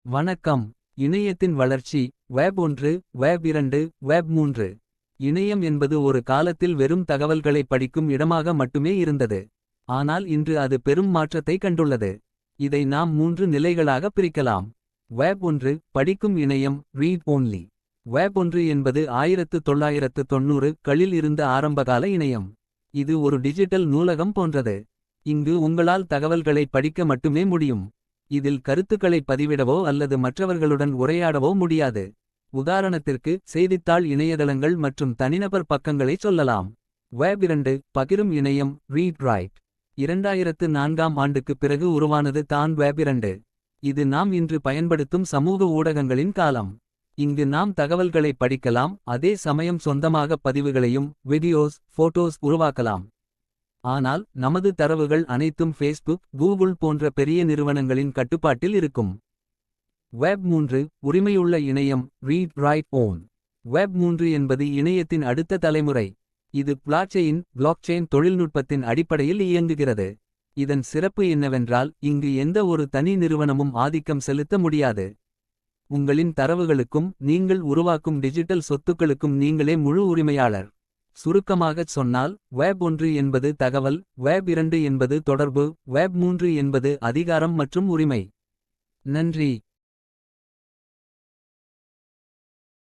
வணக்கம். இணையத்தின் வளர்ச்சி. Web 1, web 2, web 3. இணையம் என்பது ஒரு காலத்தில் வெறும் தகவல்களை படிக்கும் இடமாக மட்டுமே இருந்தது. ஆனால் இன்று அது பெரும் மாற்றத்தை கண்டுள்ளது. இதை நாம் 3 நிலைகளாக பிரிக்கலாம். வெப் 1 படிக்கும் இணையம் ரீட் only. வெப் 1 என்பது 1990 களில் இருந்த ஆரம்பகால இணையம். இது ஒரு டிஜிட்டல் நூலகம் போன்றது. இங்கு உங்களால் தகவல்களை படிக்க மட்டுமே முடியும். இதில் கருத்துக்களை பதிவிடவோ அல்லது மற்றவர்களுடன் உரையாடவோ முடியாது. உதாரணத்திற்கு செய்தித்தாள், இணையதளங்கள் மற்றும் தனிநபர் பக்கங்களை சொல்லலாம். வெப் 2 பகிரும் இணையம் ரீட் ரைட். 2004ஆம் ஆண்டுக்கு பிறகு உருவானது தான் வெப் 2. இது நாம் இன்று பயன்படுத்தும் சமூக ஊடகங்களின் காலம். இங்கு நாம் தகவல்களை படிக்கலாம், அதே சமயம் சொந்தமாக பதிவுகளையும் வீடியோஸ், போட்டோஸ் உருவாக்கலாம். ஆனால் நமது தரவுகள் அனைத்தும் ஃபேஸ்புக், கூகுள் போன்ற பெரிய நிறுவனங்களின் கட்டுப்பாட்டில் இருக்கும். வெப் 3 உரிமையுள்ள இணையம் ரீட் ரைட் ஓன். வெப் 3 என்பது இணையத்தின் அடுத்த தலைமுறை. இது பிளாக்செயின் தொழில்நுட்பத்தின் அடிப்படையில் இயங்குகிறது. இதன் சிறப்பு என்னவென்றால் இங்கு எந்த ஒரு தனி நிறுவனமும் ஆதிக்கம் செலுத்த முடியாது. உங்களின் தரவுகளுக்கும் நீங்கள் உருவாக்கும் டிஜிட்டல் சொத்துக்களுக்கும் நீங்களே முழு உரிமையாளர். சுருக்கமாகச் சொன்னால் வெப் 1 என்பது தகவல், வெப் 2 என்பது தொடர்பு, வெப் 3 என்பது அதிகாரம் மற்றும் உரிமை. நன்றி.